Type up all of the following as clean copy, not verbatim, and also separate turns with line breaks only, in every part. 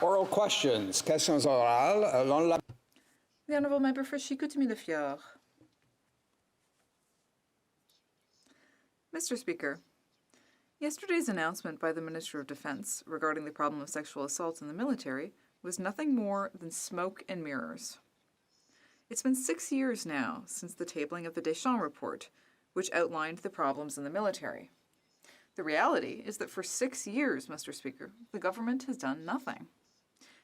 Oral questions. Questions orales.
The Honourable Member for Chicoutimi-Le-Fjord. Mr. Speaker, yesterday's announcement by the Minister of Defence regarding the problem of sexual assault in the military was nothing more than smoke and mirrors. It's been 6 years now since the tabling of the Deschamps report, which outlined the problems in the military. The reality is that for 6 years, Mr. Speaker, the government has done nothing.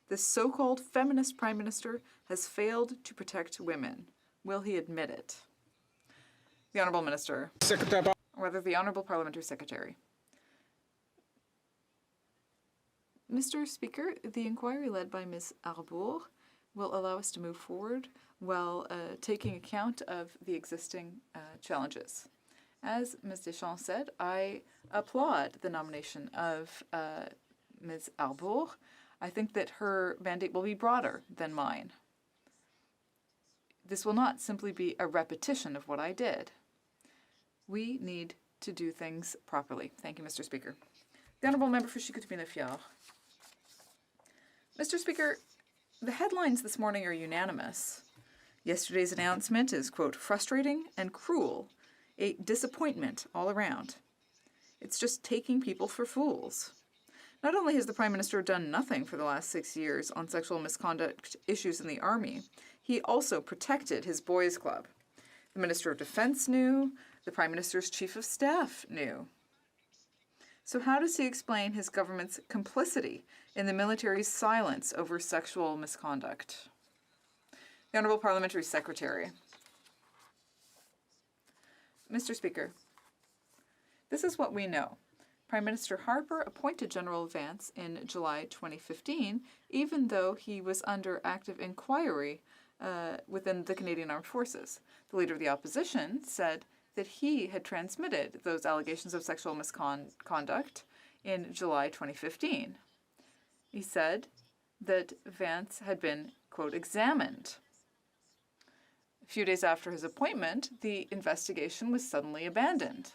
This so-called feminist Prime Minister has failed to protect women. Will he admit it? The Honourable Minister, or rather the Honourable Parliamentary Secretary. Mr. Speaker, the inquiry led by Ms. Arbour will allow us to move forward while taking account of the existing challenges. As Ms. Deschamps said, I applaud the nomination of Ms. Arbour. I think that her mandate will be broader than mine. This will not simply be a repetition of what I did. We need to do things properly. Thank you, Mr. Speaker. The Honourable Member for Chicoutimi-Le-Fjord. Mr. Speaker, the headlines this morning are unanimous. Yesterday's announcement is, quote, frustrating and cruel, a disappointment all around. It's just taking people for fools. Not only has the Prime Minister done nothing for the last 6 years on sexual misconduct issues in the Army, he also protected his boys' club. The Minister of Defence knew, the Prime Minister's Chief of Staff knew. So how does he explain his government's complicity in the military's silence over sexual misconduct? The Honourable Parliamentary Secretary. Mr. Speaker, this is what we know. Prime Minister Harper appointed General Vance in July 2015, even though he was under active inquiry within the Canadian Armed Forces. The Leader of the Opposition said that he had transmitted those allegations of sexual misconduct in July 2015. He said that Vance had been, quote, examined. A few days after his appointment, the investigation was suddenly abandoned.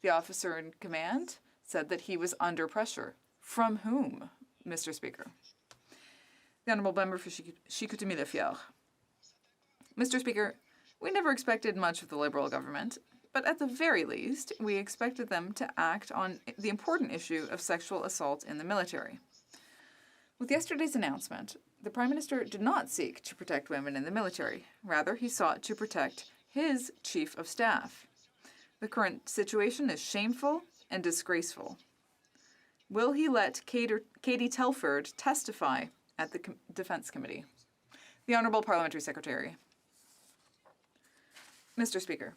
The officer in command said that he was under pressure. From whom, Mr. Speaker? The Honourable Member for Chicoutimi-Le-Fjord. Mr. Speaker, we never expected much of the Liberal government, but at the very least, we expected them to act on the important issue of sexual assault in the military. With yesterday's announcement, the Prime Minister did not seek to protect women in the military. Rather, he sought to protect his Chief of Staff. The current situation is shameful and disgraceful. Will he let Katie Telford testify at the Defence Committee? The Honourable Parliamentary Secretary. Mr. Speaker,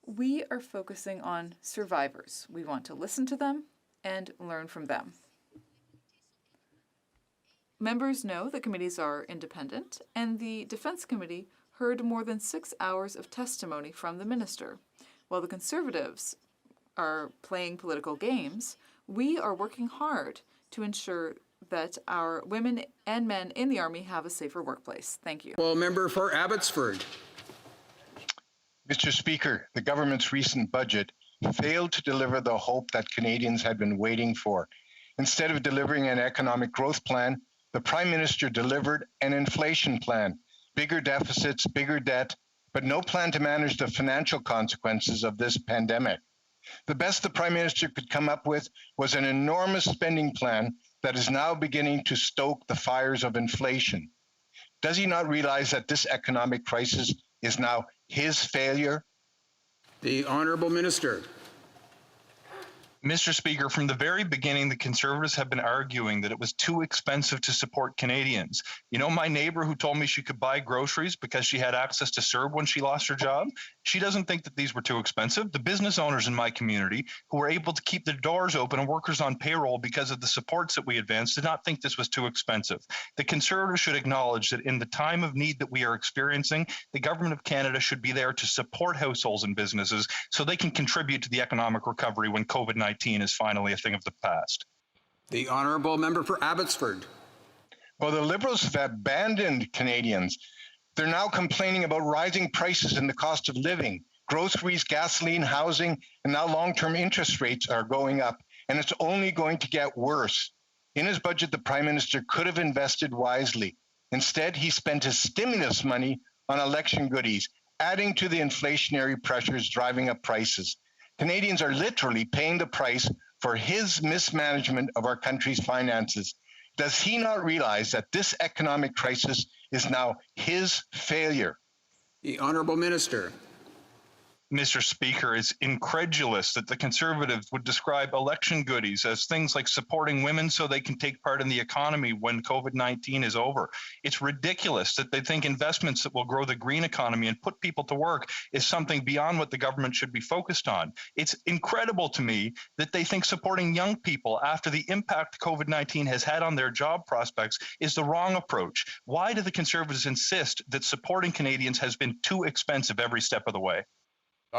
we are focusing on survivors. We want to listen to them and learn from them. Members know that committees are independent, and the Defence Committee heard more than 6 hours of testimony from the Minister. While the Conservatives are playing political games, we are working hard to ensure that our women and men in the Army have a safer workplace. Thank you.
Well, Member for Abbotsford.
Mr. Speaker, the government's recent budget failed to deliver the hope that Canadians had been waiting for. Instead of delivering an economic growth plan, the Prime Minister delivered an inflation plan. Bigger deficits, bigger debt, but no plan to manage the financial consequences of this pandemic. The best the Prime Minister could come up with was an enormous spending plan that is now beginning to stoke the fires of inflation. Does he not realize that this economic crisis is now his failure?
The Honourable Minister.
Mr. Speaker, from the very beginning, the Conservatives have been arguing that it was too expensive to support Canadians. You know, my neighbor who told me she could buy groceries because she had access to CERB when she lost her job, she doesn't think that these were too expensive. The business owners in my community who were able to keep their doors open and workers on payroll because of the supports that we advanced did not think this was too expensive. The Conservatives should acknowledge that in the time of need that we are experiencing, the Government of Canada should be there to support households and businesses so they can contribute to the economic recovery when COVID-19 is finally a thing of the past.
The Honourable Member for Abbotsford.
Well, the Liberals have abandoned Canadians. They're now complaining about rising prices and the cost of living. Groceries, gasoline, housing, and now long-term interest rates are going up. and it's only going to get worse. In his budget, the Prime Minister could have invested wisely. Instead, he spent his stimulus money on election goodies, adding to the inflationary pressures driving up prices. Canadians are literally paying the price for his mismanagement of our country's finances. Does he not realize that this economic crisis is now his failure?
The Honourable Minister.
Mr. Speaker, it's incredulous that the Conservatives would describe election goodies as things like supporting women so they can take part in the economy when COVID-19 is over. It's ridiculous that they think investments that will grow the green economy and put people to work is something beyond what the government should be focused on. It's incredible to me that they think supporting young people after the impact COVID-19 has had on their job prospects is the wrong approach. Why do the Conservatives insist that supporting Canadians has been too expensive every step of the way?
The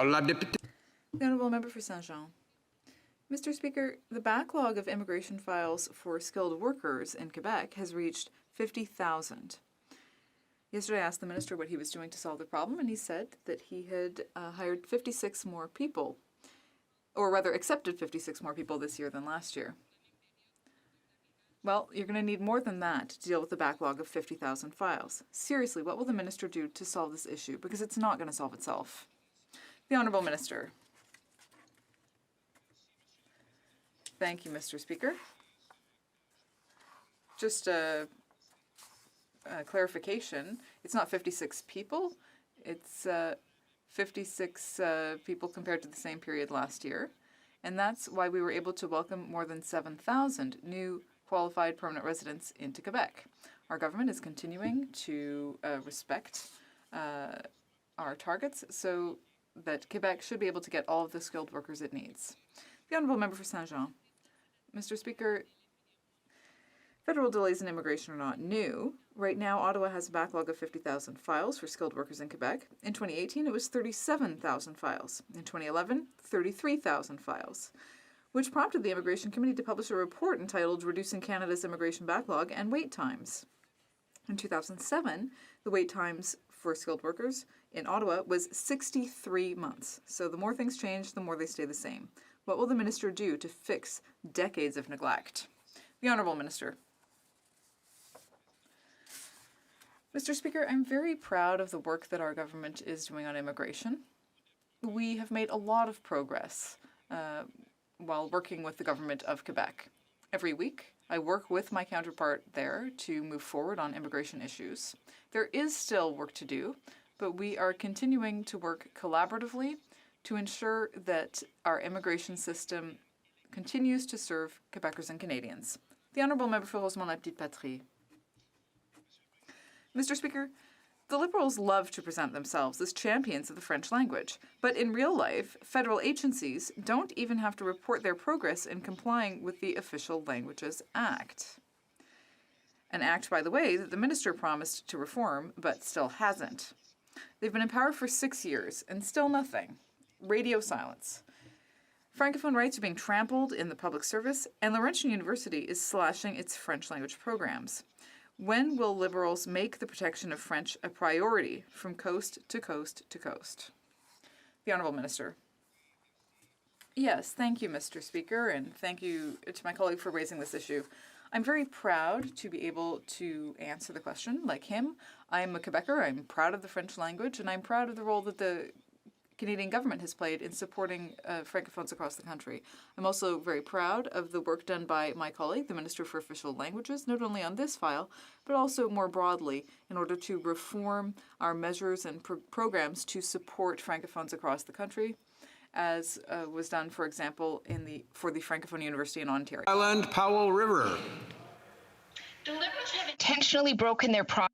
Honourable Member for Saint-Jean. Mr. Speaker, the backlog of immigration files for skilled workers in Quebec has reached 50,000. Yesterday I asked the Minister what he was doing to solve the problem, and he said that he had hired 56 more people, or rather accepted 56 more people this year than last year. Well, you're going to need more than that to deal with the backlog of 50,000 files. Seriously, what will the Minister do to solve this issue? Because it's not going to solve itself. The Honourable Minister. Thank you, Mr. Speaker. Just a clarification. It's not 56 people. It's 56 people compared to the same period last year. And that's why we were able to welcome more than 7,000 new qualified permanent residents into Quebec. Our government is continuing to respect our targets, so that Quebec should be able to get all of the skilled workers it needs. The Honourable Member for Saint-Jean. Mr. Speaker, federal delays in immigration are not new. Right now, Ottawa has a backlog of 50,000 files for skilled workers in Quebec. In 2018, it was 37,000 files. In 2011, 33,000 files, which prompted the Immigration Committee to publish a report entitled Reducing Canada's Immigration Backlog and Wait Times. In 2007, the wait times for skilled workers in Ottawa was 63 months. So the more things change, the more they stay the same. What will the Minister do to fix decades of neglect? The Honourable Minister. Mr. Speaker, I'm very proud of the work that our government is doing on immigration. We have made a lot of progress while working with the government of Quebec. Every week, I work with my counterpart there to move forward on immigration issues. There is still work to do, but we are continuing to work collaboratively to ensure that our immigration system continues to serve Quebecers and Canadians. The Honourable Member for Rosemont-la-Petite-Patrie. Mr. Speaker, the Liberals love to present themselves as champions of the French language, but in real life, federal agencies don't even have to report their progress in complying with the Official Languages Act. An act, by the way, that the Minister promised to reform, but still hasn't. They've been in power for 6 years, and still nothing. Radio silence. Francophone rights are being trampled in the public service, and Laurentian University is slashing its French language programs. When will Liberals make the protection of French a priority from coast to coast to coast? The Honourable Minister. Yes, thank you, Mr. Speaker, and thank you to my colleague for raising this issue. I'm very proud to be able to answer the question. Like him, I'm a Quebecer, I'm proud of the French language, and I'm proud of the role that the Canadian government has played in supporting Francophones across the country. I'm also very proud of the work done by my colleague, the Minister for Official Languages, not only on this file, but also more broadly in order to reform our measures and programs to support Francophones across the country, as was done, for example, for the Francophone University in Ontario.
Island Powell River.
The Liberals have intentionally broken their promise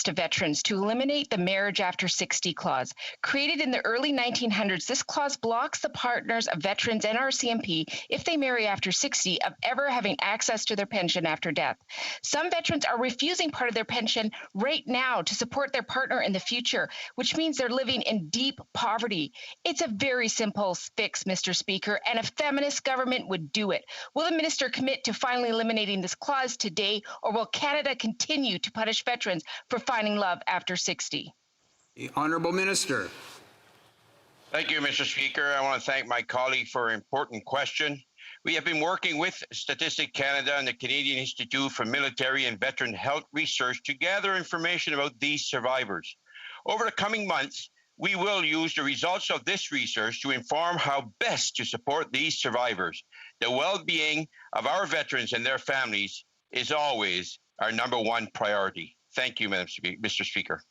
to veterans to eliminate the marriage after 60 clause. Created in the early 1900s, this clause blocks the partners of veterans and RCMP, if they marry after 60, of ever having access to their pension after death. Some veterans are refusing part of their pension right now to support their partner in the future, which means they're living in deep poverty. It's a very simple fix, Mr. Speaker, and a feminist government would do it. Will the minister commit to finally eliminating this clause today, or will Canada continue to punish veterans for finding love after 60?
The Honourable Minister.
Thank you, Mr. Speaker. I want to thank my colleague for an important question. We have been working with Statistic Canada and the Canadian Institute for Military and Veteran Health Research to gather information about these survivors. Over the coming months, we will use the results of this research to inform how best to support these survivors. The well-being of our veterans and their families is always our #1 priority. Thank you, Mr. Speaker.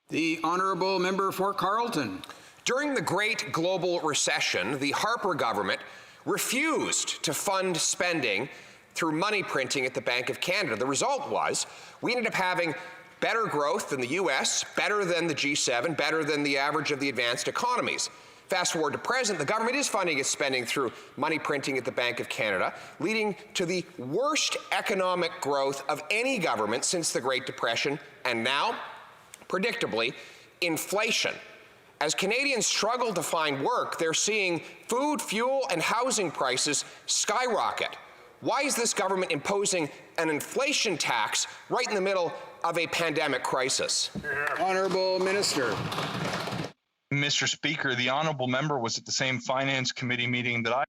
The honourable member for Carleton.
During the Great Global Recession, the Harper government refused to fund spending through money printing at the Bank of Canada. The result was we ended up having better growth than the US, better than the G7, better than the average of the advanced economies. Fast forward to present, the government is funding its spending through money printing at the Bank of Canada, leading to the worst economic growth of any government since the Great Depression, and now, predictably, inflation. As Canadians struggle to find work, they're seeing food, fuel, and housing prices skyrocket. Why is this government imposing an inflation tax right in the middle of a pandemic crisis?
Honourable Minister.
Mr. Speaker, the honourable member was at the same Finance Committee meeting that I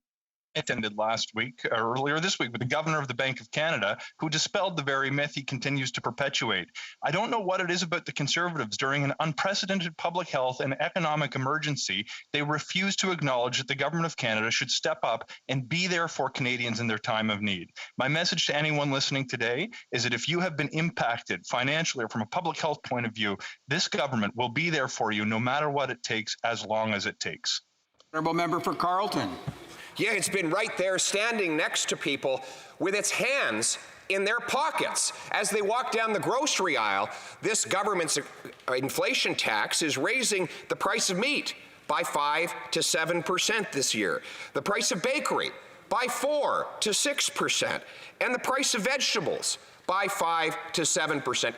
attended last week, or earlier this week, with the Governor of the Bank of Canada, who dispelled the very myth he continues to perpetuate. I don't know what it is about the Conservatives. During an unprecedented public health and economic emergency, they refuse to acknowledge that the Government of Canada should step up and be there for Canadians in their time of need. My message to anyone listening today is that if you have been impacted financially or from a public health point of view, this government will be there for you no matter what it takes, as long as it takes.
Honourable member for Carleton.
Yeah, it's been right there standing next to people with its hands in their pockets. As they walk down the grocery aisle, this government's inflation tax is raising the price of meat by 5 to 7% this year, the price of bakery by 4 to 6%, and the price of vegetables by 5 to 7%.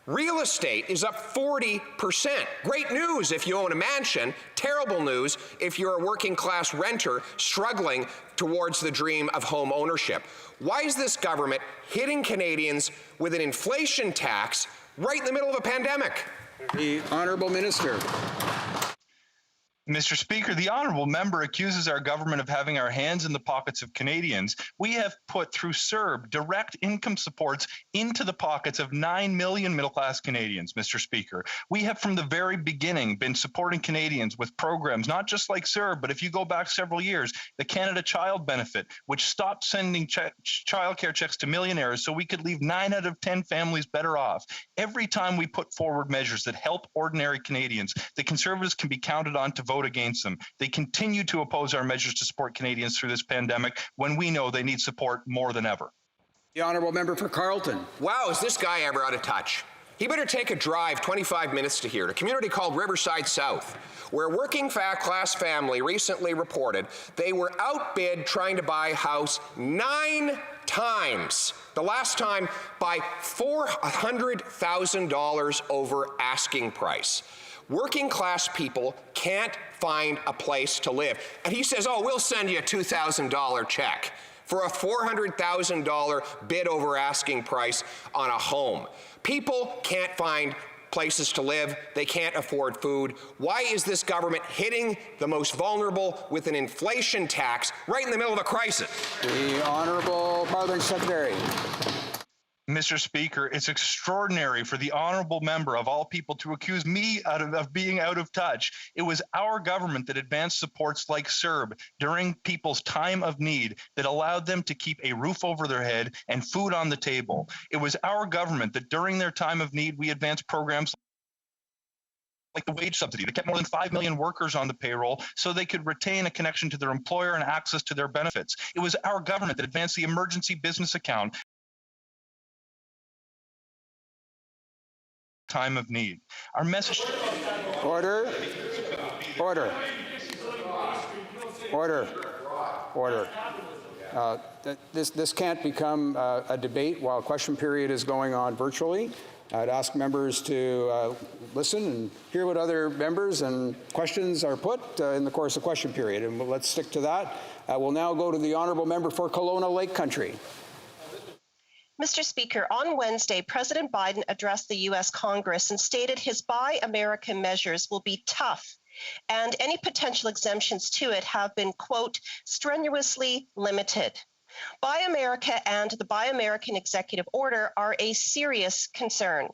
Real estate is up 40%. Great news if you own a mansion, terrible news if you're a working class renter struggling towards the dream of home ownership. Why is this government hitting Canadians with an inflation tax right in the middle of a pandemic?
The Honourable Minister.
Mr. Speaker, the honourable member accuses our government of having our hands in the pockets of Canadians. We have put through CERB direct income supports into the pockets of 9 million middle-class Canadians, Mr. Speaker. We have from the very beginning been supporting Canadians with programs, not just like CERB, but if you go back several years, the Canada Child Benefit, which stopped sending childcare checks to millionaires so we could leave 9 out of 10 families better off. Every time we put forward measures that help ordinary Canadians, the Conservatives can be counted on to vote against them. They continue to oppose our measures to support Canadians through this pandemic when we know they need support more than ever.
The honourable member for Carleton.
Wow, is this guy ever out of touch? He better take a drive 25 minutes to here, to a community called Riverside South, where a working class family recently reported they were outbid trying to buy a house 9 times. The last time by $400,000 over asking price. Working class people can't find a place to live. And he says, oh, we'll send you a $2,000 check for a $400,000 bid over asking price on a home. People can't find places to live. They can't afford food. Why is this government hitting the most vulnerable with an inflation tax right in the middle of a crisis?
The Honourable Parliament Secretary.
Mr. Speaker, it's extraordinary for the honourable member of all people to accuse me of being out of touch. It was our government that advanced supports like CERB during people's time of need that allowed them to keep a roof over their head and food on the table. It was our government that during their time of need, we advanced programs like the wage subsidy that kept more than 5 million workers on the payroll so they could retain a connection to their employer and access to their benefits. It was our government that advanced the emergency business account time of need. Our message.
Order. Order. Order. Order. This can't become a debate while question period is going on virtually. I'd ask members to listen and hear what other members and questions are put in the course of question period, and let's stick to that. We'll now go to the honourable member for Kelowna Lake Country.
Mr. Speaker, on Wednesday, President Biden addressed the U.S. Congress and stated his Buy America measures will be tough, and any potential exemptions to it have been, quote, strenuously limited. Buy America and the Buy American executive order are a serious concern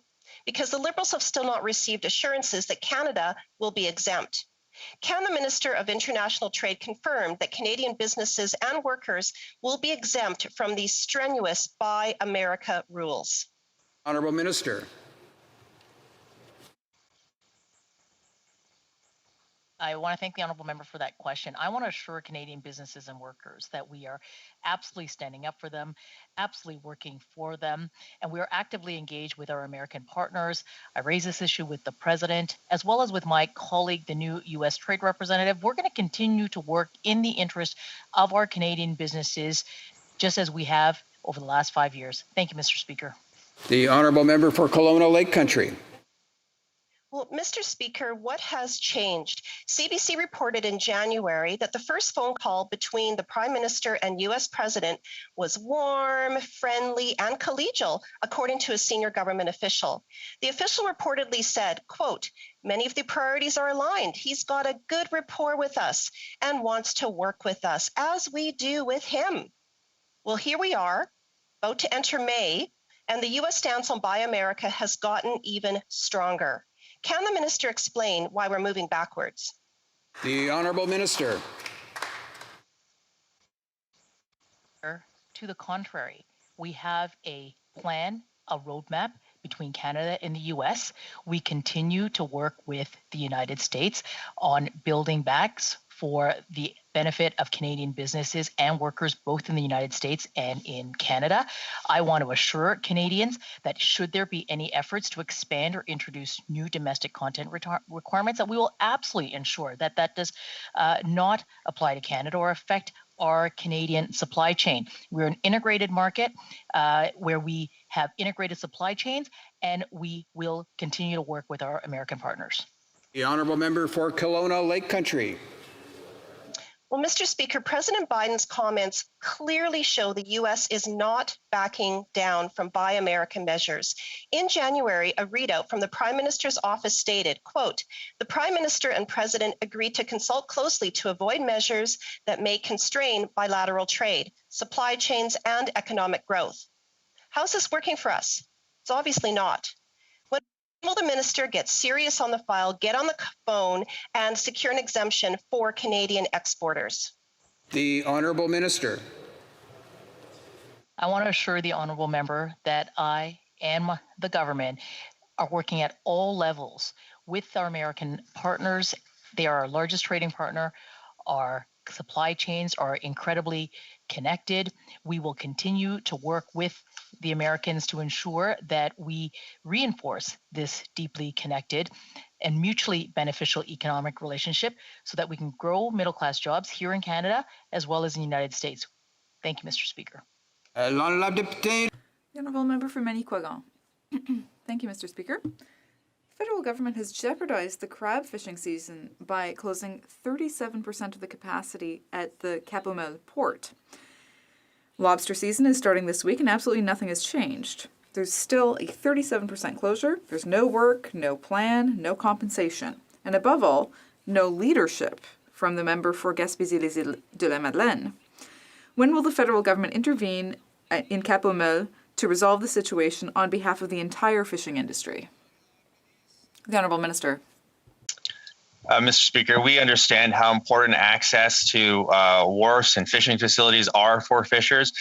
because the Liberals have still not received assurances that Canada will be exempt. Can the Minister of International Trade confirm that Canadian businesses and workers will be exempt from these strenuous Buy America rules?
Honourable Minister.
I want to thank the honourable member for that question. I want to assure Canadian businesses and workers that we are absolutely standing up for them, absolutely working for them, and we are actively engaged with our American partners. I raised this issue with the president, as well as with my colleague, the new U.S. Trade Representative. We're going to continue to work in the interest of our Canadian businesses, just as we have over the last 5 years. Thank you, Mr. Speaker.
The Honourable Member for Kelowna Lake Country.
Well, Mr. Speaker, what has changed? CBC reported in January that the first phone call between the Prime Minister and U.S. President was warm, friendly, and collegial, according to a senior government official. The official reportedly said, quote, "Many of the priorities are aligned. He's got a good rapport with us and wants to work with us, as we do with him." Well, here we are, about to enter May, and the U.S. stance on Buy America has gotten even stronger. Can the minister explain why we're moving backwards?
The Honourable Minister.
To the contrary, we have a plan, a roadmap between Canada and the U.S. We continue to work with the United States on building backs for the benefit of Canadian businesses and workers, both in the United States and in Canada. I want to assure Canadians that should there be any efforts to expand or introduce new domestic content requirements, that we will absolutely ensure that that does not apply to Canada or affect our Canadian supply chain. We're an integrated market where we have integrated supply chains, and we will continue to work with our American partners.
The Honourable Member for Kelowna Lake Country.
Well, Mr. Speaker, President Biden's comments clearly show the U.S. is not backing down from Buy America measures. In January, a readout from the Prime Minister's office stated, quote, "The Prime Minister and President agreed to consult closely to avoid measures that may constrain bilateral trade, supply chains, and economic growth." How's this working for us? It's obviously not. Will the minister get serious on the file, get on the phone, and secure an exemption for Canadian exporters?
The Honourable Minister.
I want to assure the honourable member that I and the government are working at all levels with our American partners. They are our largest trading partner. Our supply chains are incredibly connected. We will continue to work with the Americans to ensure that we reinforce this deeply connected and mutually beneficial economic relationship so that we can grow middle-class jobs here in Canada as well as in the United States. Thank you, Mr. Speaker.
The Honourable Member for Manicouagan. Thank you, Mr. Speaker. The federal government has jeopardized the crab fishing season by closing 37% of the capacity at the Cap-aux-Meules port. Lobster season is starting this week and absolutely nothing has changed. There's still a 37% closure. There's no work, no plan, no compensation, and above all, no leadership from the member for Gaspésie-les-Îles de la Madeleine. When will the federal government intervene in Cap-aux-Meules to resolve the situation on behalf of the entire fishing industry? The Honourable Minister.
Mr. Speaker, we understand how important access to wharfs and fishing facilities are for fishers.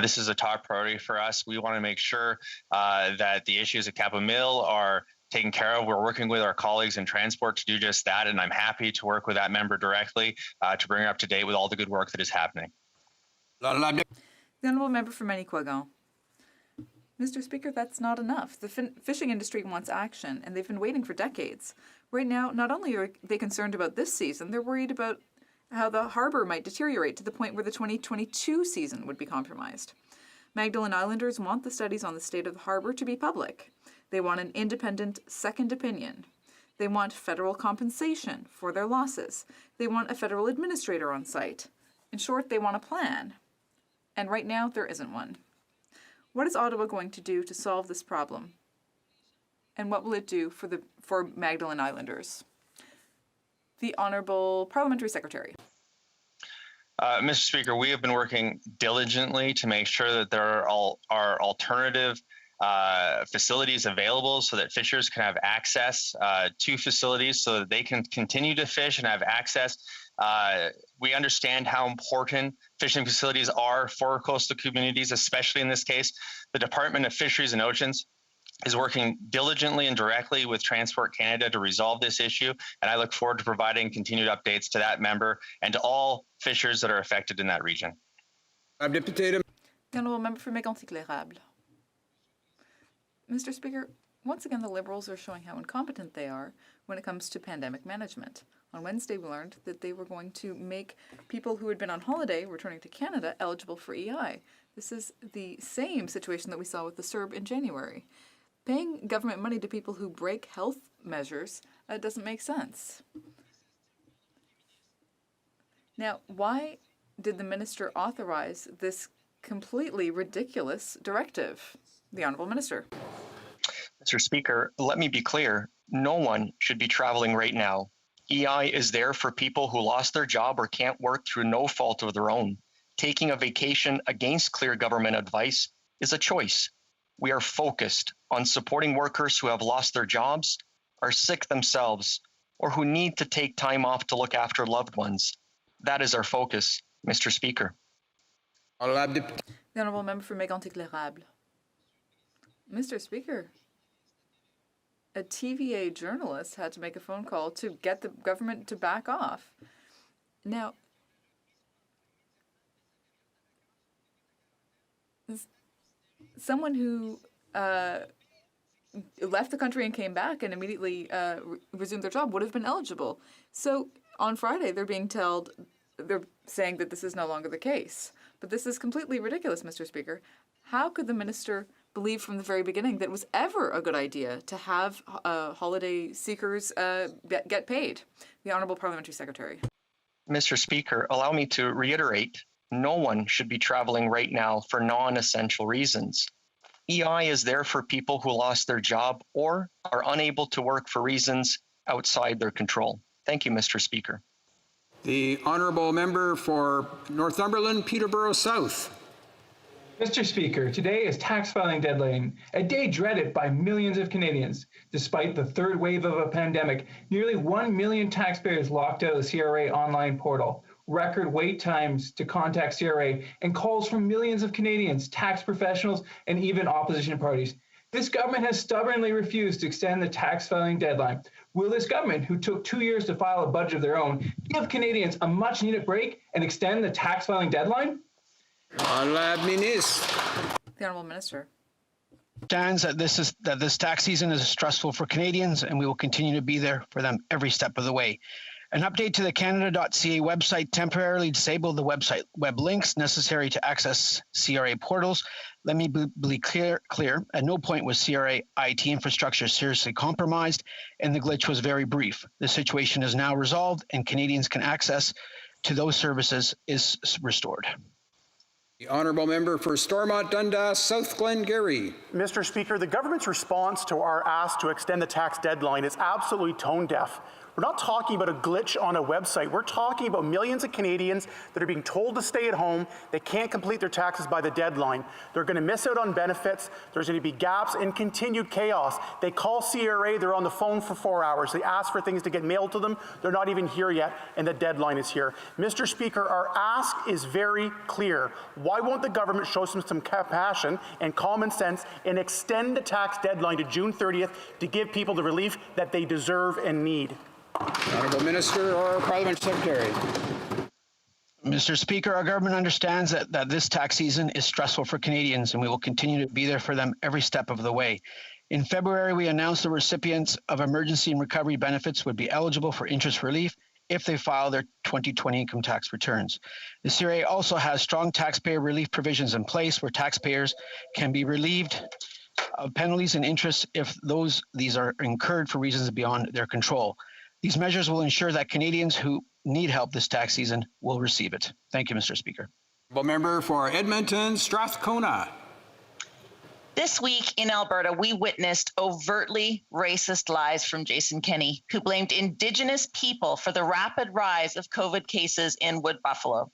This is a top priority for us. We want to make sure that the issues at Cap-aux-Meules are taken care of. We're working with our colleagues in transport to do just that, and I'm happy to work with that member directly to bring her up to date with all the good work that is happening.
The Honourable Member for Manicouagan. Mr. Speaker, that's not enough. The fishing industry wants action, and they've been waiting for decades. Right now, not only are they concerned about this season, they're worried about how the harbour might deteriorate to the point where the 2022 season would be compromised. Magdalen Islanders want the studies on the state of the harbour to be public. They want an independent second opinion. They want federal compensation for their losses. They want a federal administrator on site. In short, they want a plan. And right now, there isn't one. What is Ottawa going to do to solve this problem? And what will it do for Magdalen Islanders? The Honourable Parliamentary Secretary.
Mr. Speaker, we have been working diligently to make sure that there are alternative facilities available so that fishers can have access to facilities so that they can continue to fish and have access. We understand how important fishing facilities are for coastal communities, especially in this case. The Department of Fisheries and Oceans is working diligently and directly with Transport Canada to resolve this issue, and I look forward to providing continued updates to that member and to all fishers that are affected in that region.
The Honourable Member for Mégantic-L'Érable. Mr. Speaker, once again the Liberals are showing how incompetent they are when it comes to pandemic management. On Wednesday we learned that they were going to make people who had been on holiday returning to Canada eligible for EI. This is the same situation that we saw with the CERB in January. Paying government money to people who break health measures doesn't make sense. Now, why did the minister authorize this completely ridiculous directive? The Honourable Minister.
Mr. Speaker, let me be clear. No one should be traveling right now. EI is there for people who lost their job or can't work through no fault of their own. Taking a vacation against clear government advice is a choice. We are focused on supporting workers who have lost their jobs, are sick themselves, or who need to take time off to look after loved ones. That is our focus, Mr. Speaker.
The Honourable Member for Mégantic-L'Érable. Mr. Speaker, a TVA journalist had to make a phone call to get the government to back off. Now, someone who left the country and came back and immediately resumed their job would have been eligible. So on Friday, they're saying that this is no longer the case. But this is completely ridiculous, Mr. Speaker. How could the minister believe from the very beginning that it was ever a good idea to have holiday seekers get paid? The Honourable Parliamentary Secretary.
Mr. Speaker, allow me to reiterate, no one should be traveling right now for non-essential reasons. EI is there for people who lost their job or are unable to work for reasons outside their control. Thank you, Mr. Speaker.
The Honourable Member for Northumberland, Peterborough South.
Mr. Speaker, today is tax filing deadline, a day dreaded by millions of Canadians. Despite the third wave of a pandemic, nearly 1 million taxpayers locked out of the CRA online portal, record wait times to contact CRA, and calls from millions of Canadians, tax professionals, and even opposition parties. This government has stubbornly refused to extend the tax filing deadline. Will this government, who took 2 years to file a budget of their own, give Canadians a much-needed break and extend the tax filing deadline?
The
Honourable Minister.
Stands that this tax season is stressful for Canadians, and we will continue to be there for them every step of the way. An update to the Canada.ca website temporarily disabled the website web links necessary to access CRA portals. Let me be clear, at no point was CRA IT infrastructure seriously compromised, and the glitch was very brief. The situation is now resolved, and Canadians can access to those services is restored.
The Honourable Member for Stormont Dundas, South Glengarry.
Mr. Speaker, the government's response to our ask to extend the tax deadline is absolutely tone deaf. We're not talking about a glitch on a website. We're talking about millions of Canadians that are being told to stay at home. They can't complete their taxes by the deadline. They're going to miss out on benefits. There's going to be gaps and continued chaos. They call CRA. They're on the phone for 4 hours. They ask for things to get mailed to them. They're not even here yet, and the deadline is here. Mr. Speaker, our ask is very clear. Why won't the government show some compassion and common sense and extend the tax deadline to June 30th to give people the relief that they deserve and need?
Honourable Minister or Parliamentary Secretary.
Mr. Speaker, our government understands that this tax season is stressful for Canadians, and we will continue to be there for them every step of the way. In February, we announced the recipients of emergency and recovery benefits would be eligible for interest relief if they file their 2020 income tax returns. The CRA also has strong taxpayer relief provisions in place where taxpayers can be relieved of penalties and interest if these are incurred for reasons beyond their control. These measures will ensure that Canadians who need help this tax season will receive it. Thank you, Mr. Speaker.
Member for Edmonton, Strathcona.
This week in Alberta, we witnessed overtly racist lies from Jason Kenney, who blamed Indigenous people for the rapid rise of COVID cases in Wood Buffalo.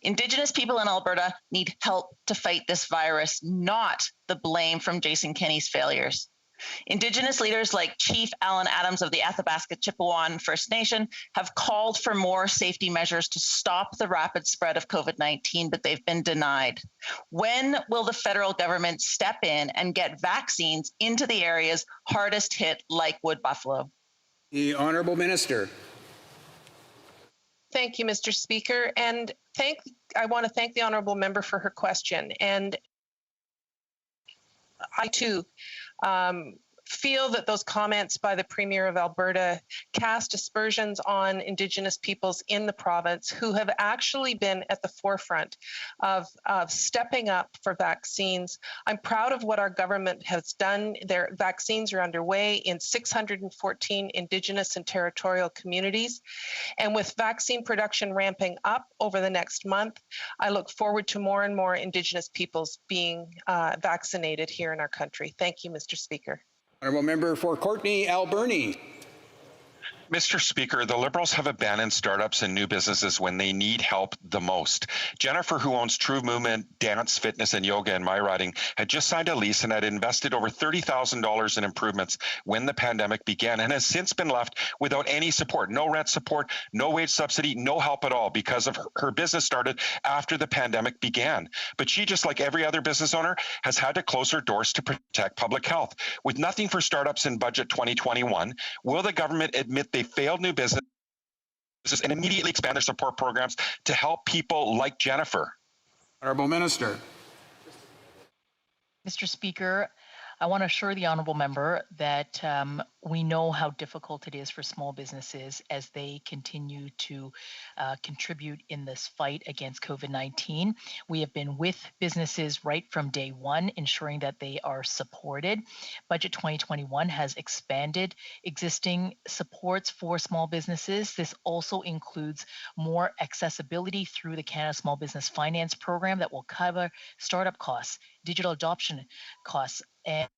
Indigenous people in Alberta need help to fight this virus, not the blame from Jason Kenney's failures. Indigenous leaders like Chief Alan Adams of the Athabasca Chippewan First Nation have called for more safety measures to stop the rapid spread of COVID-19, but they've been denied. When will the federal government step in and get vaccines into the areas hardest hit, like Wood Buffalo?
The Honourable Minister.
Thank you, Mr. Speaker. And I want to thank the Honourable Member for her question. And I too feel that those comments by the Premier of Alberta cast aspersions on Indigenous peoples in the province who have actually been at the forefront of stepping up for vaccines. I'm proud of what our government has done. Their vaccines are underway in 614 Indigenous and territorial communities. And with vaccine production ramping up over the next month, I look forward to more and more Indigenous peoples being vaccinated here in our country. Thank you, Mr. Speaker.
Honourable Member for Courtenay Alberni.
Mr. Speaker, the Liberals have abandoned startups and new businesses when they need help the most. Jennifer, who owns True Movement, Dance, Fitness, and Yoga in my riding, had just signed a lease and had invested over $30,000 in improvements when the pandemic began and has since been left without any support, no rent support, no wage subsidy, no help at all because of her business started after the pandemic began. But she, just like every other business owner, has had to close her doors to protect public health. With nothing for startups in Budget 2021, will the government admit they failed new businesses and immediately expand their support programs to help people like Jennifer?
Honourable Minister.
Mr. Speaker, I want to assure the honourable member that we know how difficult it is for small businesses as they continue to contribute in this fight against COVID-19. We have been with businesses right from day one, ensuring that they are supported. Budget 2021 has expanded existing supports for small businesses. This also includes more accessibility through the Canada Small Business Finance Program that will cover startup costs, digital adoption costs, and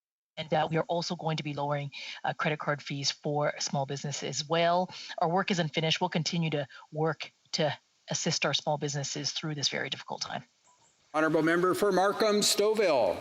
we are also going to be lowering credit card fees for small businesses as well. Our work isn't finished. We'll continue to work to assist our small businesses through this very difficult time.
Honourable Member for Markham-Stouffville.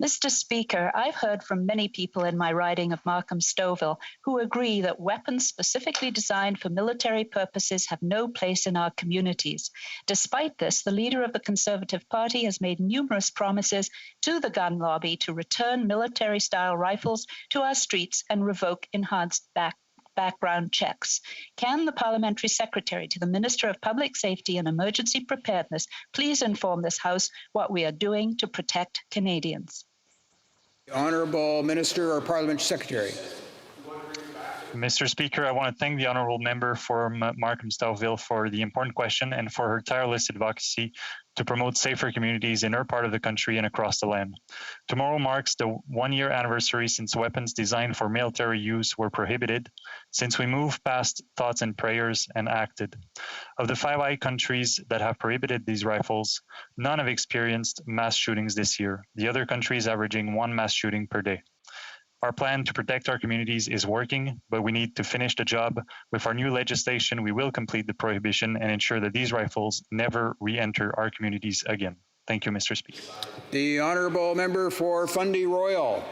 Mr. Speaker, I've heard from many people in my riding of Markham-Stouffville who agree that weapons specifically designed for military purposes have no place in our communities. Despite this, the leader of the Conservative Party has made numerous promises to the gun lobby to return military-style rifles to our streets and revoke enhanced background checks. Can the Parliamentary Secretary to the Minister of Public Safety and Emergency Preparedness please inform this House what we are doing to protect Canadians?
Honourable Minister or Parliamentary Secretary.
Mr. Speaker, I want to thank the honourable member for Markham-Stouffville for the important question and for her tireless advocacy to promote safer communities in her part of the country and across the land. Tomorrow marks the one-year anniversary since weapons designed for military use were prohibited, since we moved past thoughts and prayers and acted. Of the 5 countries that have prohibited these rifles, none have experienced mass shootings this year, the other countries averaging 1 mass shooting per day. Our plan to protect our communities is working, but we need to finish the job. With our new legislation, we will complete the prohibition and ensure that these rifles never re-enter our communities again. Thank you, Mr. Speaker.
The Honourable Member for Fundy Royal.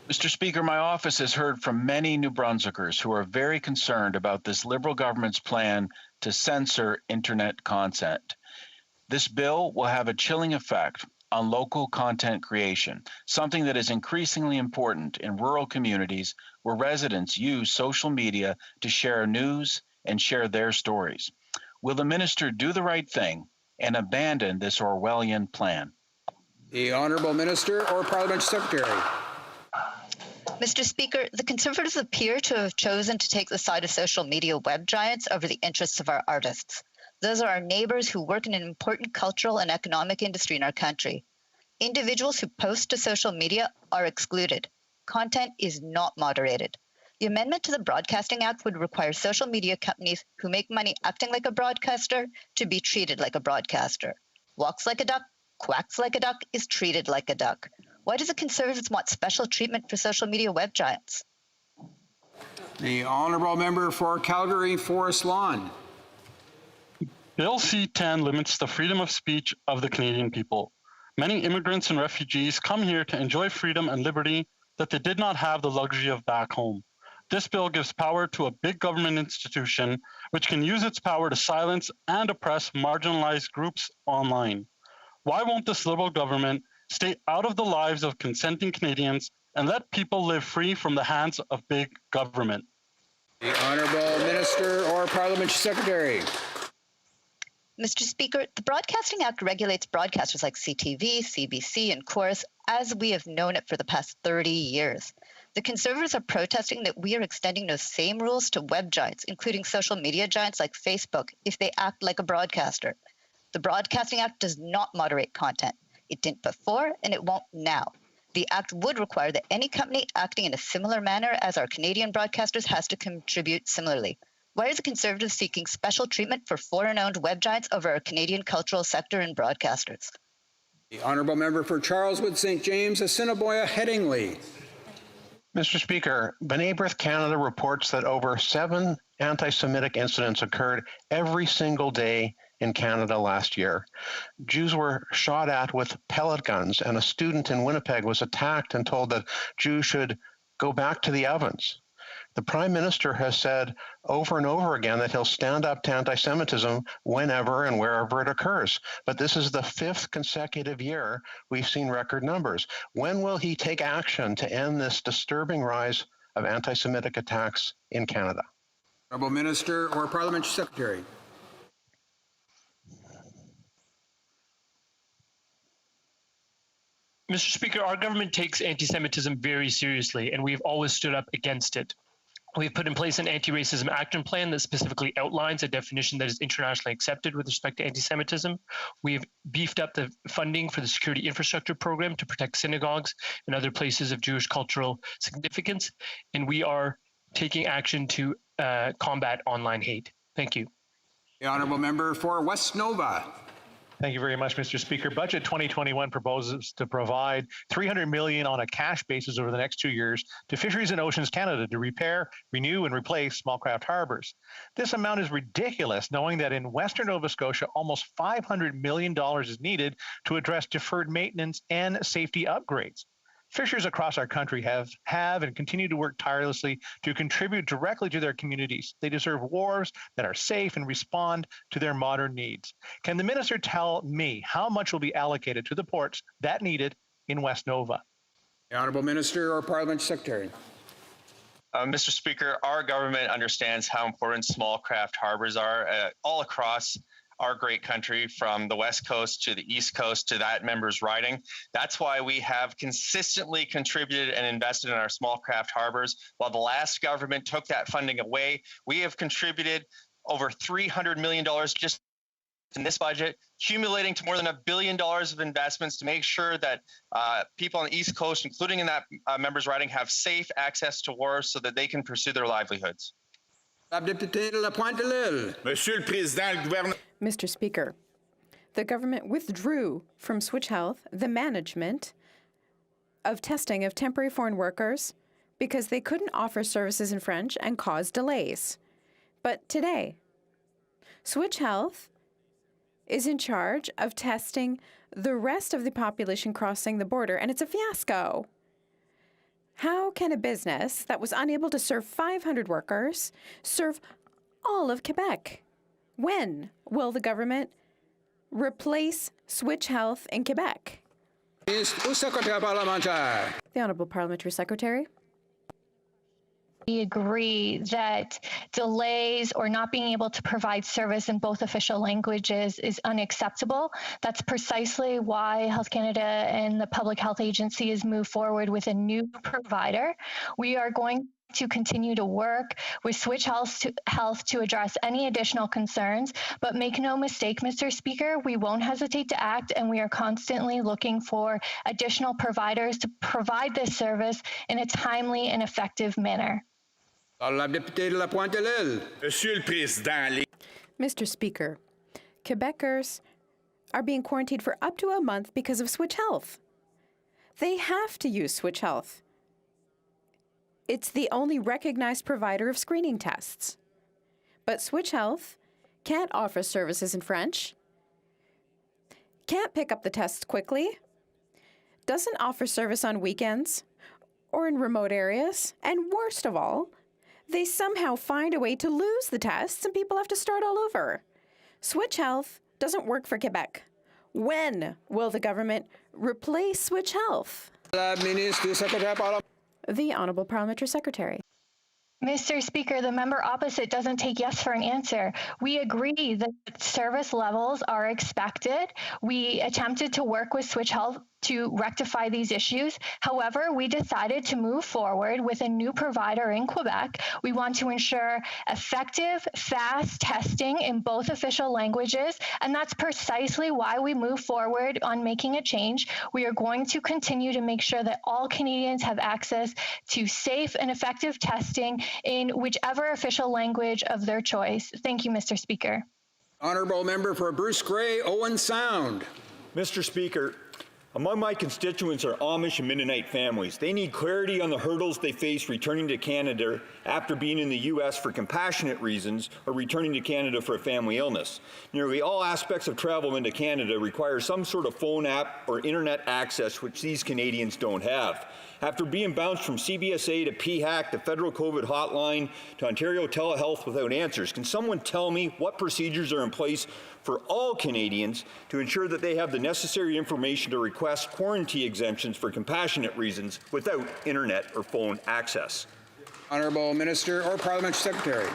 Mr. Speaker, my office has heard from many New Brunswickers who are very concerned about this Liberal government's plan to censor internet content. This bill will have a chilling effect on local content creation, something that is increasingly important in rural communities where residents use social media to share news and share their stories. Will the minister do the right thing and abandon this Orwellian plan?
The Honourable Minister or Parliamentary Secretary.
Mr. Speaker, the Conservatives appear to have chosen to take the side of social media web giants over the interests of our artists. Those are our neighbors who work in an important cultural and economic industry in our country. Individuals who post to social media are excluded. Content is not moderated. The amendment to the Broadcasting Act would require social media companies who make money acting like a broadcaster to be treated like a broadcaster. Walks like a duck, quacks like a duck, is treated like a duck. Why do the Conservatives want special treatment for social media web giants?
The Honourable Member for Calgary Forest Lawn.
Bill C-10 limits the freedom of speech of the Canadian people. Many immigrants and refugees come here to enjoy freedom and liberty that they did not have the luxury of back home. This bill gives power to a big government institution which can use its power to silence and oppress marginalized groups online. Why won't this Liberal government stay out of the lives of consenting Canadians and let people live free from the hands of big government?
The Honourable Minister or Parliamentary Secretary.
Mr. Speaker, the Broadcasting Act regulates broadcasters like CTV, CBC, and Chorus as we have known it for the past 30 years. The Conservatives are protesting that we are extending those same rules to web giants, including social media giants like Facebook, if they act like a broadcaster. The Broadcasting Act does not moderate content. It didn't before, and it won't now. The Act would require that any company acting in a similar manner as our Canadian broadcasters has to contribute similarly. Why are the Conservatives seeking special treatment for foreign-owned web giants over our Canadian cultural sector and broadcasters?
The Honourable Member for Charleswood St. James, Assiniboia Headingley.
Mr. Speaker, B'nai B'rith Canada reports that over 7 anti-Semitic incidents occurred every single day in Canada last year. Jews were shot at with pellet guns, and a student in Winnipeg was attacked and told that Jews should go back to the ovens. The Prime Minister has said over and over again that he'll stand up to anti-Semitism whenever and wherever it occurs. But this is the 5th consecutive year we've seen record numbers. When will he take action to end this disturbing rise of anti-Semitic attacks in Canada?
Honourable Minister or Parliamentary Secretary.
Mr. Speaker, our government takes anti-Semitism very seriously, and we've always stood up against it. We've put in place an anti-racism action plan that specifically outlines a definition that is internationally accepted with respect to anti-Semitism. We've beefed up the funding for the Security Infrastructure Program to protect synagogues and other places of Jewish cultural significance, and we are taking action to combat online hate. Thank you.
The Honourable Member for West Nova.
Thank you very much, Mr. Speaker. Budget 2021 proposes to provide $300 million on a cash basis over the next 2 years to Fisheries and Oceans Canada to repair, renew, and replace small craft harbors. This amount is ridiculous, knowing that in Western Nova Scotia, almost $500 million is needed to address deferred maintenance and safety upgrades. Fishers across our country have and continue to work tirelessly to contribute directly to their communities. They deserve wharves that are safe and respond to their modern needs. Can the minister tell me how much will be allocated to the ports that needed in West Nova?
The Honourable Minister or Parliamentary Secretary.
Mr. Speaker, our government understands how important small craft harbors are all across our great country, from the West Coast to the East Coast to that member's riding. That's why we have consistently contributed and invested in our small craft harbors. While the last government took that funding away, we have contributed over $300 million just in this budget, accumulating to more than $1 billion of investments to make sure that people on the East Coast, including in that member's riding, have safe access to wharves so that they can pursue their livelihoods.
Mr. Speaker, the government withdrew from Switch Health the management of testing of temporary foreign workers because they couldn't offer services in French and caused delays. But today, Switch Health is in charge of testing the rest of the population crossing the border, and it's a fiasco. How can a business that was unable to serve 500 workers serve all of Quebec? When will the government replace Switch Health in Quebec? The Honourable Parliamentary Secretary.
We agree that delays or not being able to provide service in both official languages is unacceptable. That's precisely why Health Canada and the Public Health Agency has moved forward with a new provider. We are going to continue to work with Switch Health to address any additional concerns, but make no mistake, Mr. Speaker, we won't hesitate to act, and we are constantly looking for additional providers to provide this service in a timely and effective manner.
Mr. Speaker, Quebecers are being quarantined for up to a month because of Switch Health. They have to use Switch Health. It's the only recognized provider of screening tests. But Switch Health can't offer services in French, can't pick up the tests quickly, doesn't offer service on weekends or in remote areas, and worst of all, they somehow find a way to lose the tests and people have to start all over. Switch Health doesn't work for Quebec. When will the government replace Switch Health? The Honourable Parliamentary Secretary.
Mr. Speaker, the member opposite doesn't take yes for an answer. We agree that service levels are expected. We attempted to work with Switch Health to rectify these issues. However, we decided to move forward with a new provider in Quebec. We want to ensure effective, fast testing in both official languages, and that's precisely why we move forward on making a change. We are going to continue to make sure that all Canadians have access to safe and effective testing in whichever official language of their choice. Thank you, Mr. Speaker.
Honourable member for Bruce Grey, Owen Sound.
Mr. Speaker, among my constituents are Amish and Mennonite families. They need clarity on the hurdles they face returning to Canada after being in the U.S. for compassionate reasons or returning to Canada for a family illness. Nearly all aspects of travel into Canada require some sort of phone app or internet access, which these Canadians don't have. After being bounced from CBSA to PHAC to Federal COVID Hotline to Ontario Telehealth without answers, can someone tell me what procedures are in place for all Canadians to ensure that they have the necessary information to request quarantine exemptions for compassionate reasons without internet or phone access?
Honourable Minister or Parliamentary Secretary.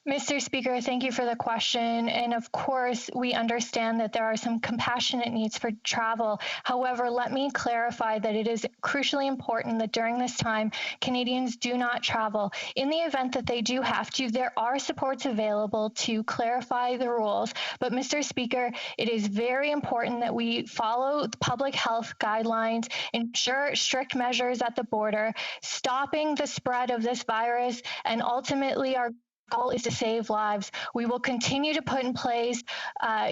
Mr. Speaker, thank you for the question. And of course, we understand that there are some compassionate needs for travel. However, let me clarify that it is crucially important that during this time, Canadians do not travel. In the event that they do have to, there are supports available to clarify the rules. But Mr. Speaker, it is very important that we follow the public health guidelines, ensure strict measures at the border, stopping the spread of this virus, and ultimately our goal is to save lives. We will continue to put in place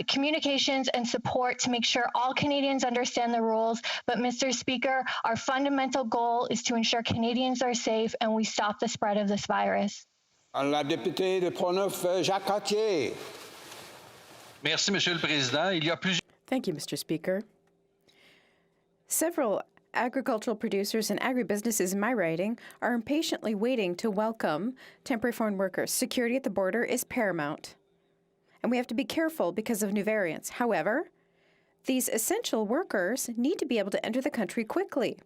communications and support to make sure all Canadians understand the rules. But Mr. Speaker, our fundamental goal is to ensure Canadians are safe and we stop the spread of this virus.
La députée de Portneuf, Jacques Cartier.
Merci, Monsieur le Président. Il y a plusieurs...
Thank you, Mr. Speaker. Several agricultural producers and agribusinesses in my riding are impatiently waiting to welcome temporary foreign workers. Security at the border is paramount, and we have to be careful because of new variants. However, these essential workers need to be able to enter the country quickly.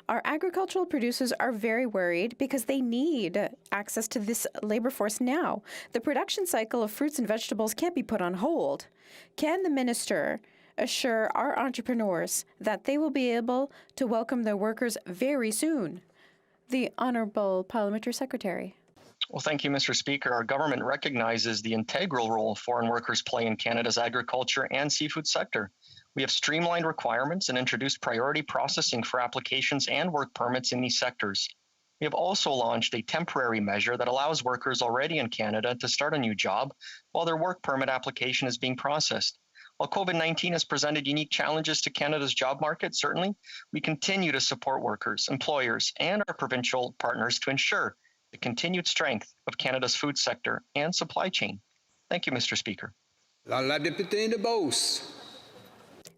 Our agricultural producers are very worried because they need access to this labor force now. The production cycle of fruits and vegetables can't be put on hold. Can the minister assure our entrepreneurs that they will be able to welcome their workers very soon? The Honourable Parliamentary Secretary.
Well, thank you, Mr. Speaker. Our government recognizes the integral role foreign workers play in Canada's agriculture and seafood sector. We have streamlined requirements and introduced priority processing for applications and work permits in these sectors. We have also launched a temporary measure that allows workers already in Canada to start a new job while their work permit application is being processed. While COVID-19 has presented unique challenges to Canada's job market, certainly, we continue to support workers, employers, and our provincial partners to ensure the continued strength of Canada's food sector and supply chain. Thank you, Mr. Speaker.
La députée de Beauce.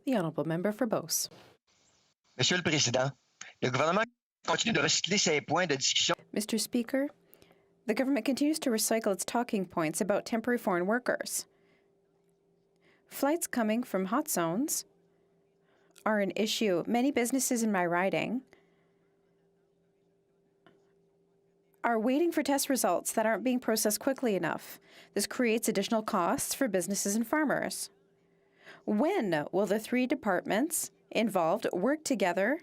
The Honourable Member for Beauce.
Monsieur le Président, le gouvernement continue de recycler ses points de discussion.
Mr. Speaker, the government continues to recycle its talking points about temporary foreign workers. Flights coming from hot zones are an issue. Many businesses in my riding are waiting for test results that aren't being processed quickly enough. This creates additional costs for businesses and farmers. When will the three departments involved work together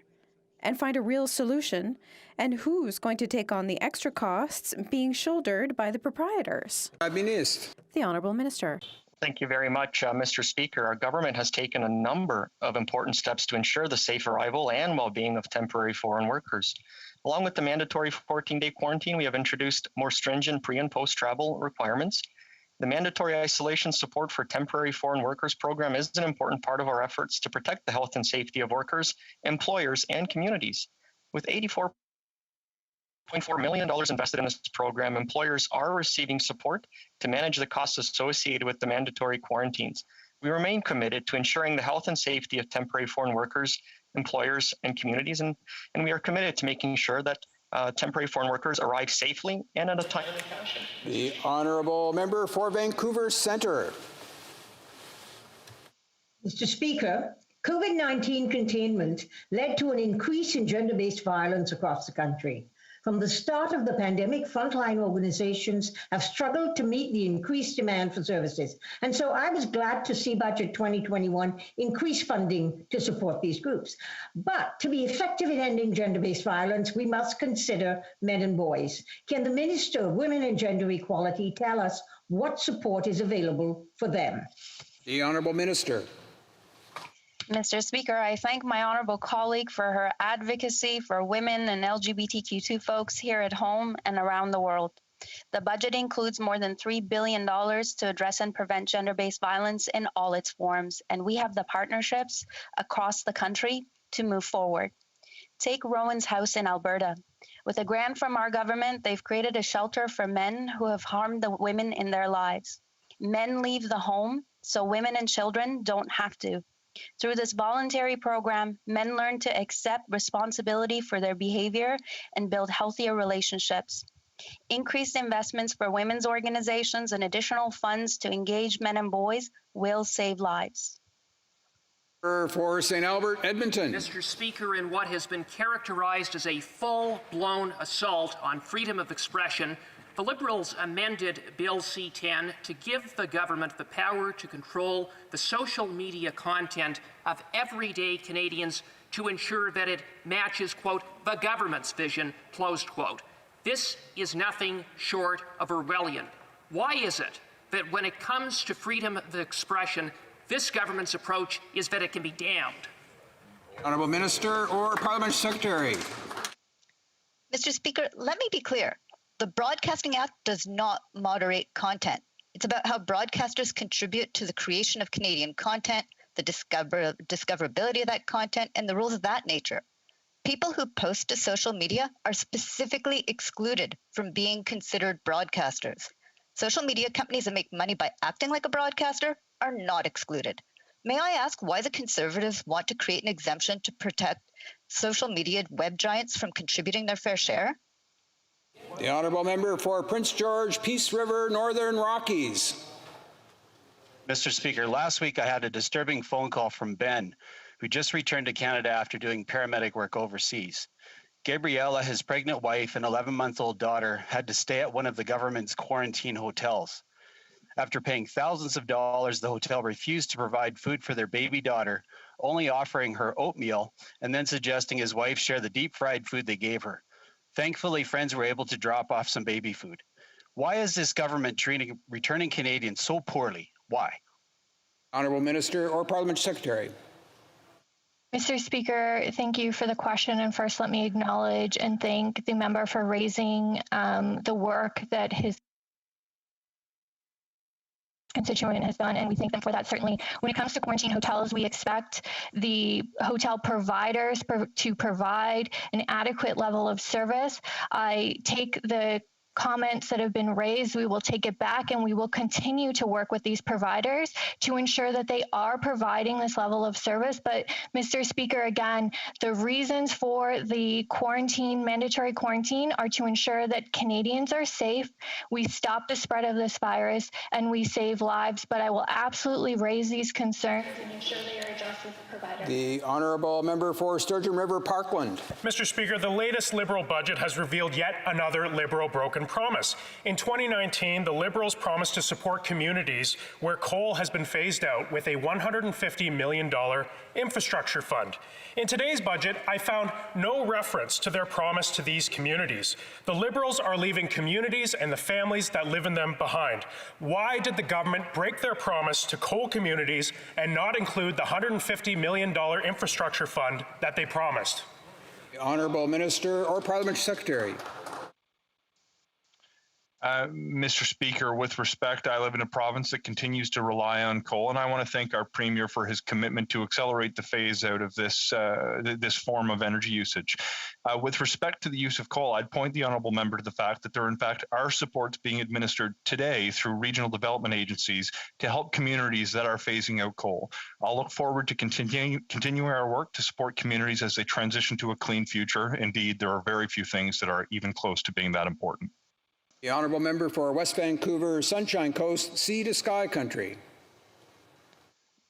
and find a real solution? And who's going to take on the extra costs being shouldered by the proprietors? The Honourable Minister.
Thank you very much, Mr. Speaker. Our government has taken a number of important steps to ensure the safe arrival and well-being of temporary foreign workers. Along with the mandatory 14-day quarantine, we have introduced more stringent pre- and post-travel requirements. The mandatory isolation support for temporary foreign workers program is an important part of our efforts to protect the health and safety of workers, employers, and communities. With 84% $0.4 million invested in this program, employers are receiving support to manage the costs associated with the mandatory quarantines. We remain committed to ensuring the health and safety of temporary foreign workers, employers, and communities, and we are committed to making sure that temporary foreign workers arrive safely and in a timely fashion.
The honourable member for Vancouver Centre.
Mr. Speaker, COVID-19 containment led to an increase in gender-based violence across the country. From the start of the pandemic, frontline organizations have struggled to meet the increased demand for services. And so I was glad to see Budget 2021 increase funding to support these groups. But to be effective in ending gender-based violence, we must consider men and boys. Can the Minister of Women and Gender Equality tell us what support is available for them?
The Honourable Minister.
Mr. Speaker, I thank my honorable colleague for her advocacy for women and LGBTQ2 folks here at home and around the world. The budget includes more than $3 billion to address and prevent gender-based violence in all its forms, and we have the partnerships across the country to move forward. Take Rowan's House in Alberta. With a grant from our government, they've created a shelter for men who have harmed the women in their lives. Men leave the home, so women and children don't have to. Through this voluntary program, men learn to accept responsibility for their behavior and build healthier relationships. Increased investments for women's organizations and additional funds to engage men and boys will save lives.
For St. Albert, Edmonton.
Mr. Speaker, in what has been characterized as a full-blown assault on freedom of expression, the Liberals amended Bill C-10 to give the government the power to control the social media content of everyday Canadians to ensure that it matches, quote, the government's vision, closed quote. This is nothing short of a rebellion. Why is it that when it comes to freedom of expression, this government's approach is that it can be damned?
Honourable Minister or Parliament Secretary.
Mr. Speaker, let me be clear. The Broadcasting Act does not moderate content. It's about how broadcasters contribute to the creation of Canadian content, the discoverability of that content, and the rules of that nature. People who post to social media are specifically excluded from being considered broadcasters. Social media companies that make money by acting like a broadcaster are not excluded. May I ask why the Conservatives want to create an exemption to protect social media web giants from contributing their fair share?
The honourable member for Prince George, Peace River, Northern Rockies.
Mr. Speaker, last week I had a disturbing phone call from Ben, who just returned to Canada after doing paramedic work overseas. Gabriella, his pregnant wife and 11-month-old daughter, had to stay at one of the government's quarantine hotels. After paying thousands of dollars, the hotel refused to provide food for their baby daughter, only offering her oatmeal and then suggesting his wife share the deep-fried food they gave her. Thankfully, friends were able to drop off some baby food. Why is this government treating returning Canadians so poorly? Why?
Honourable Minister or Parliament Secretary.
Mr. Speaker, thank you for the question. And first, let me acknowledge and thank the member for raising the work that his constituent has done, and we thank them for that. Certainly, when it comes to quarantine hotels, we expect the hotel providers to provide an adequate level of service. I take the comments that have been raised, we will take it back, and we will continue to work with these providers to ensure that they are providing this level of service. But Mr. Speaker, again, the reasons for the quarantine, mandatory quarantine, are to ensure that Canadians are safe, we stop the spread of this virus, and we save lives. But I will absolutely raise these concerns and ensure they are addressed with the provider.
The honourable member for Sturgeon River, Parkland.
Mr. Speaker, the latest Liberal budget has revealed yet another Liberal broken promise. In 2019, the Liberals promised to support communities where coal has been phased out with a $150 million infrastructure fund. In today's budget, I found no reference to their promise to these communities. The Liberals are leaving communities and the families that live in them behind. Why did the government break their promise to coal communities and not include the $150 million infrastructure fund that they promised?
The honourable Minister or Parliament Secretary.
Mr. Speaker, with respect, I live in a province that continues to rely on coal, and I want to thank our Premier for his commitment to accelerate the phase out of this form of energy usage. With respect to the use of coal, I'd point the honourable member to the fact that there, in fact, are supports being administered today through regional development agencies to help communities that are phasing out coal. I'll look forward to continuing our work to support communities as they transition to a clean future. Indeed, there are very few things that are even close to being that important.
The honourable member for West Vancouver, Sunshine Coast, Sea to Sky Country.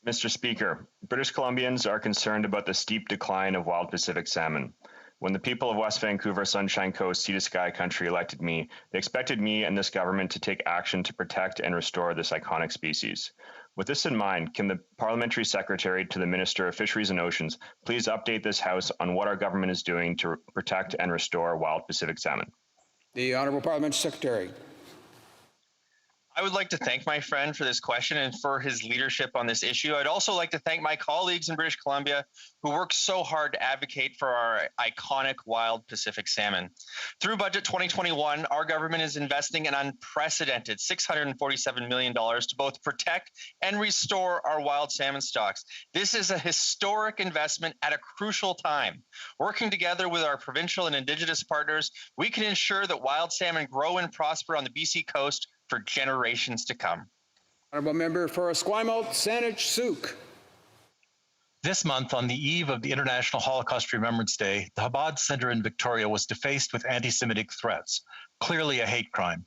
Mr. Speaker, British Columbians are concerned about the steep decline of wild Pacific salmon. When the people of West Vancouver, Sunshine Coast, Sea to Sky Country elected me, they expected me and this government to take action to protect and restore this iconic species. With this in mind, can the Parliamentary Secretary to the Minister of Fisheries and Oceans please update this House on what our government is doing to protect and restore wild Pacific salmon?
The Honourable Parliamentary Secretary.
I would like to thank my friend for this question and for his leadership on this issue. I'd also like to thank my colleagues in British Columbia who work so hard to advocate for our iconic wild Pacific salmon. Through Budget 2021, our government is investing an unprecedented $647 million to both protect and restore our wild salmon stocks. This is a historic investment at a crucial time. Working together with our provincial and Indigenous partners, we can ensure that wild salmon grow and prosper on the BC coast for generations to come.
Honourable member for Esquimalt, Saanich Sooke.
This month, on the eve of the International Holocaust Remembrance Day, the Chabad Center in Victoria was defaced with anti-Semitic threats, clearly a hate crime.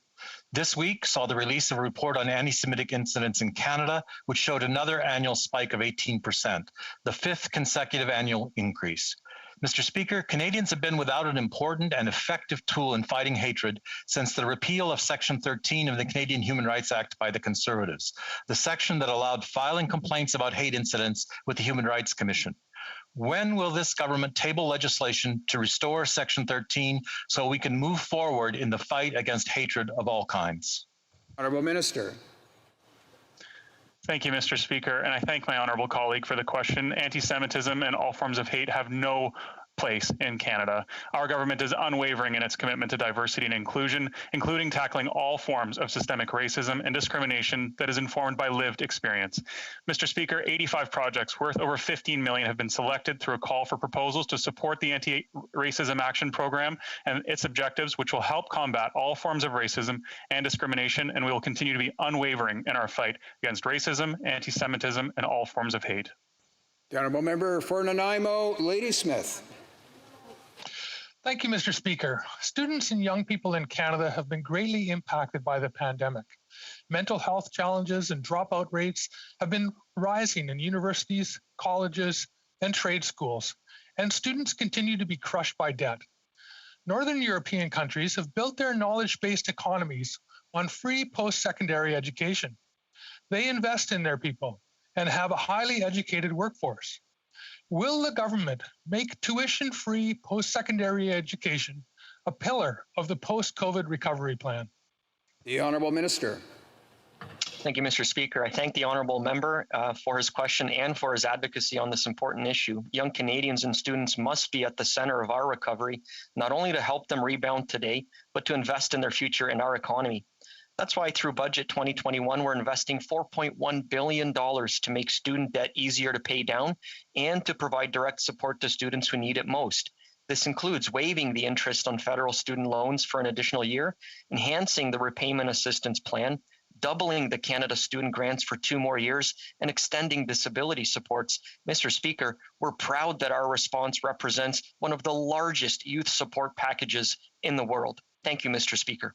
This week saw the release of a report on anti-Semitic incidents in Canada, which showed another annual spike of 18%, the fifth consecutive annual increase. Mr. Speaker, Canadians have been without an important and effective tool in fighting hatred since the repeal of Section 13 of the Canadian Human Rights Act by the Conservatives, the section that allowed filing complaints about hate incidents with the Human Rights Commission. When will this government table legislation to restore Section 13 so we can move forward in the fight against hatred of all kinds?
Honourable Minister.
Thank you, Mr. Speaker, and I thank my honourable colleague for the question. Anti-Semitism and all forms of hate have no place in Canada. Our government is unwavering in its commitment to diversity and inclusion, including tackling all forms of systemic racism and discrimination that is informed by lived experience. Mr. Speaker, 85 projects worth over $15 million have been selected through a call for proposals to support the Anti-Racism Action Program and its objectives, which will help combat all forms of racism and discrimination, and we will continue to be unwavering in our fight against racism, anti-Semitism, and all forms of hate.
The honourable member for Nanaimo, Ladysmith.
Thank you, Mr. Speaker. Students and young people in Canada have been greatly impacted by the pandemic. Mental health challenges and dropout rates have been rising in universities, colleges, and trade schools, and students continue to be crushed by debt. Northern European countries have built their knowledge-based economies on free post-secondary education. They invest in their people and have a highly educated workforce. Will the government make tuition-free post-secondary education a pillar of the post-COVID recovery plan?
The Honourable Minister.
Thank you, Mr. Speaker. I thank the honourable member for his question and for his advocacy on this important issue. Young Canadians and students must be at the centre of our recovery, not only to help them rebound today, but to invest in their future in our economy. That's why through Budget 2021, we're investing $4.1 billion to make student debt easier to pay down and to provide direct support to students who need it most. This includes waiving the interest on federal student loans for an additional year, enhancing the repayment assistance plan, doubling the Canada Student Grants for 2 more years, and extending disability supports. Mr. Speaker, we're proud that our response represents one of the largest youth support packages in the world. Thank you, Mr. Speaker.